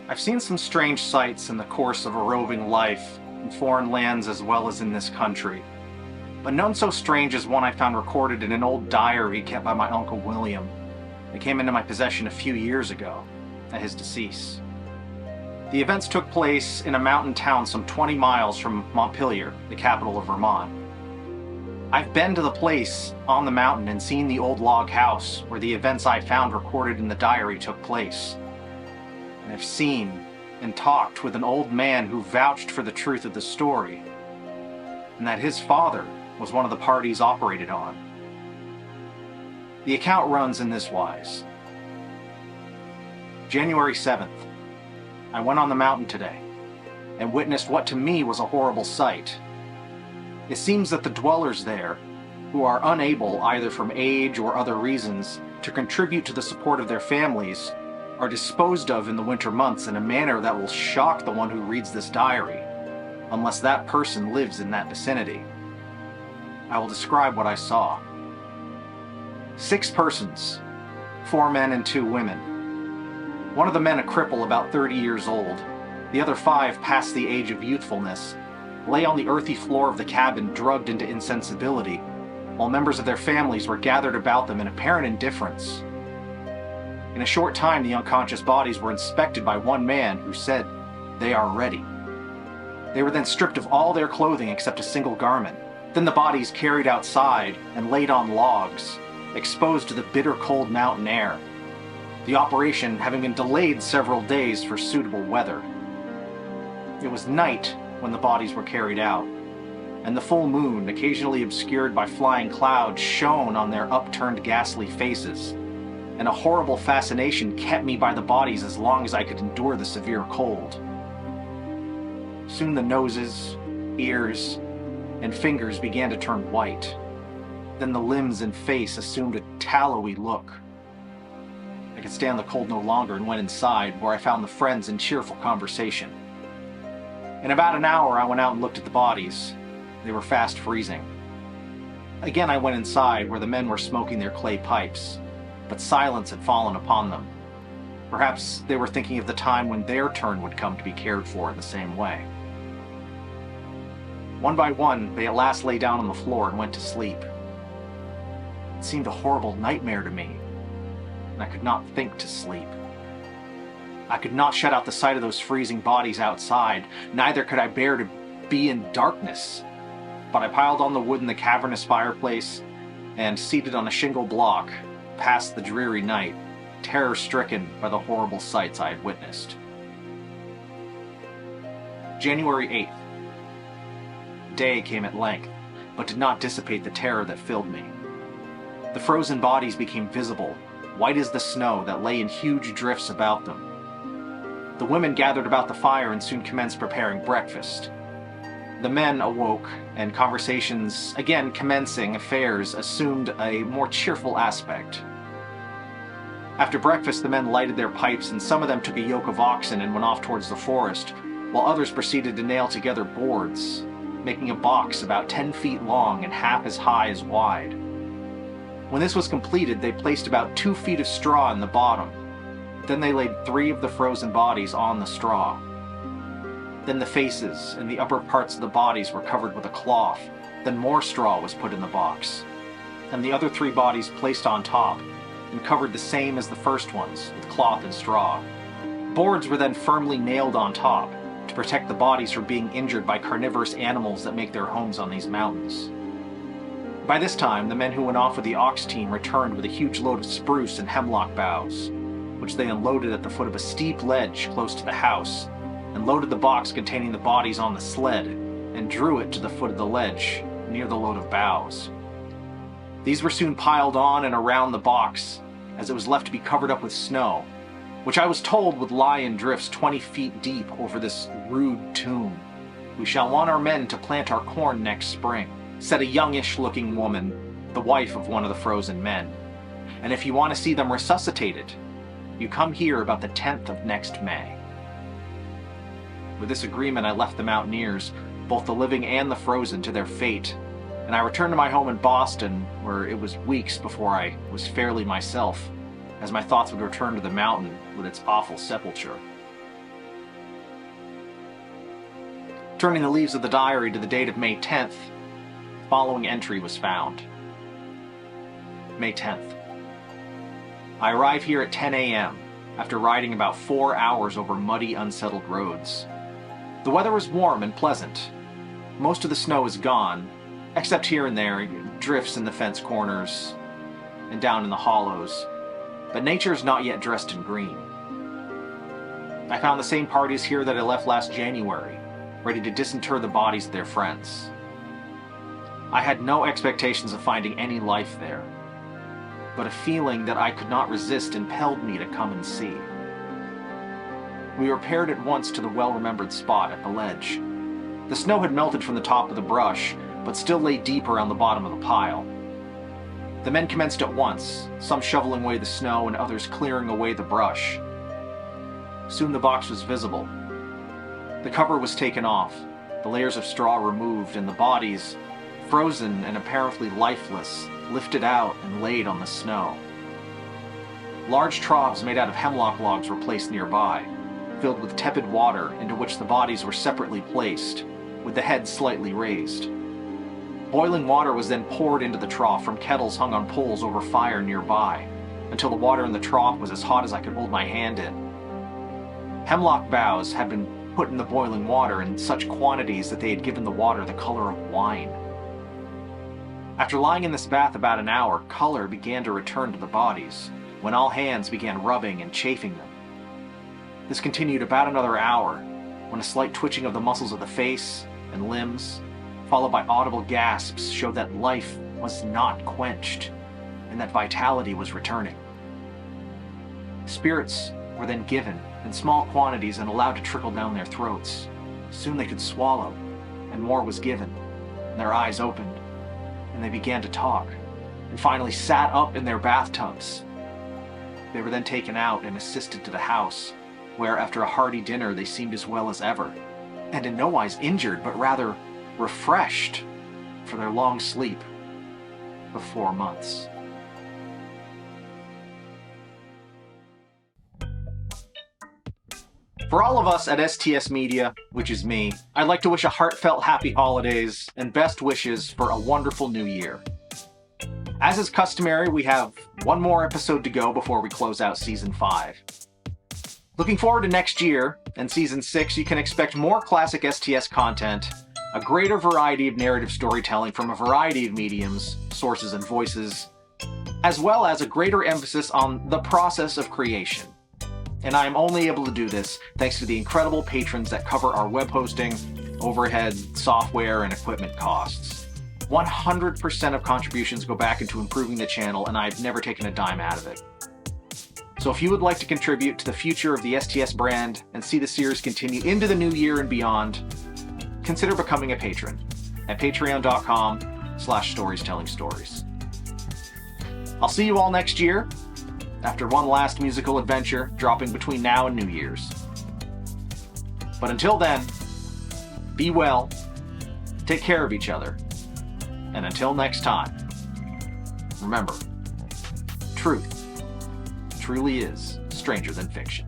I've seen some strange sights in the course of a roving life, in foreign lands as well as in this country, but none so strange as one I found recorded in an old diary kept by my Uncle William. It came into my possession a few years ago, at his decease. The events took place in a mountain town some 20 miles from Montpelier, the capital of Vermont. I've been to the place on the mountain and seen the old log house where the events I found recorded in the diary took place. And I've seen and talked with an old man who vouched for the truth of the story, and that his father was one of the parties operated on. The account runs in this wise. January 7th. I went on the mountain today and witnessed what to me was a horrible sight. It seems that the dwellers there, who are unable either from age or other reasons to contribute to the support of their families, are disposed of in the winter months in a manner that will shock the one who reads this diary, unless that person lives in that vicinity. I will describe what I saw. 6 persons, 4 men and 2 women. One of the men a cripple about 30 years old, the other 5 past the age of youthfulness, lay on the earthy floor of the cabin drugged into insensibility, while members of their families were gathered about them in apparent indifference. In a short time, the unconscious bodies were inspected by one man who said, "They are ready." They were then stripped of all their clothing except a single garment. Then the bodies carried outside and laid on logs, exposed to the bitter cold mountain air, the operation having been delayed several days for suitable weather. It was night when the bodies were carried out, and the full moon, occasionally obscured by flying clouds, shone on their upturned ghastly faces, and a horrible fascination kept me by the bodies as long as I could endure the severe cold. Soon the noses, ears, and fingers began to turn white. Then the limbs and face assumed a tallowy look. I could stand the cold no longer and went inside, where I found the friends in cheerful conversation. In about an hour, I went out and looked at the bodies. They were fast freezing. Again, I went inside, where the men were smoking their clay pipes, but silence had fallen upon them. Perhaps they were thinking of the time when their turn would come to be cared for in the same way. One by one, they at last lay down on the floor and went to sleep. It seemed a horrible nightmare to me, and I could not think to sleep. I could not shut out the sight of those freezing bodies outside, neither could I bear to be in darkness. But I piled on the wood in the cavernous fireplace, and seated on a shingle block, passed the dreary night, terror-stricken by the horrible sights I had witnessed. January 8th. Day came at length, but did not dissipate the terror that filled me. The frozen bodies became visible, white as the snow that lay in huge drifts about them. The women gathered about the fire and soon commenced preparing breakfast. The men awoke, and conversations, again commencing affairs, assumed a more cheerful aspect. After breakfast, the men lighted their pipes, and some of them took a yoke of oxen and went off towards the forest, while others proceeded to nail together boards, making a box about 10 feet long and half as high as wide. When this was completed, they placed about 2 feet of straw in the bottom. Then they laid 3 of the frozen bodies on the straw. Then the faces and the upper parts of the bodies were covered with a cloth. Then more straw was put in the box, and the other 3 bodies placed on top, and covered the same as the first ones, with cloth and straw. Boards were then firmly nailed on top, to protect the bodies from being injured by carnivorous animals that make their homes on these mountains. By this time, the men who went off with the ox team returned with a huge load of spruce and hemlock boughs, which they unloaded at the foot of a steep ledge close to the house, and loaded the box containing the bodies on the sled, and drew it to the foot of the ledge, near the load of boughs. These were soon piled on and around the box, as it was left to be covered up with snow, which I was told would lie in drifts 20 feet deep over this rude tomb. "We shall want our men to plant our corn next spring," said a youngish-looking woman, the wife of one of the frozen men. "And if you want to see them resuscitated, you come here about the 10th of next May." With this agreement, I left the mountaineers, both the living and the frozen, to their fate, and I returned to my home in Boston, where it was weeks before I was fairly myself, as my thoughts would return to the mountain with its awful sepulture. Turning the leaves of the diary to the date of May 10th, the following entry was found. May 10th. I arrive here at 10 a.m. after riding about 4 hours over muddy, unsettled roads. The weather was warm and pleasant. Most of the snow is gone, except here and there, drifts in the fence corners and down in the hollows, but nature is not yet dressed in green. I found the same parties here that I left last January, ready to disinter the bodies of their friends. I had no expectations of finding any life there, but a feeling that I could not resist impelled me to come and see. We repaired at once to the well-remembered spot at the ledge. The snow had melted from the top of the brush, but still lay deep around the bottom of the pile. The men commenced at once, some shoveling away the snow and others clearing away the brush. Soon the box was visible. The cover was taken off, the layers of straw removed, and the bodies, frozen and apparently lifeless, lifted out and laid on the snow. Large troughs made out of hemlock logs were placed nearby, filled with tepid water into which the bodies were separately placed, with the heads slightly raised. Boiling water was then poured into the trough from kettles hung on poles over fire nearby, until the water in the trough was as hot as I could hold my hand in. Hemlock boughs had been put in the boiling water in such quantities that they had given the water the color of wine. After lying in this bath about an hour, color began to return to the bodies, when all hands began rubbing and chafing them. This continued about another hour, when a slight twitching of the muscles of the face and limbs, followed by audible gasps, showed that life was not quenched, and that vitality was returning. Spirits were then given in small quantities and allowed to trickle down their throats. Soon they could swallow, and more was given, and their eyes opened, and they began to talk, and finally sat up in their bathtubs. They were then taken out and assisted to the house, where after a hearty dinner they seemed as well as ever, and in no wise injured, but rather refreshed for their long sleep of 4 months. For all of us at STS Media, which is me, I'd like to wish a heartfelt happy holidays and best wishes for a wonderful new year. As is customary, we have one more episode to go before we close out Season 5. Looking forward to next year and Season 6, you can expect more classic STS content, a greater variety of narrative storytelling from a variety of mediums, sources, and voices, as well as a greater emphasis on the process of creation. And I am only able to do this thanks to the incredible patrons that cover our web hosting, overhead, software, and equipment costs. 100% of contributions go back into improving the channel, and I've never taken a dime out of it. So if you would like to contribute to the future of the STS brand and see the series continue into the new year and beyond, consider becoming a patron at patreon.com/storiestelling-stories. I'll see you all next year, after one last musical adventure dropping between now and New Year's. But until then, be well, take care of each other, and until next time, remember, truth truly is stranger than fiction.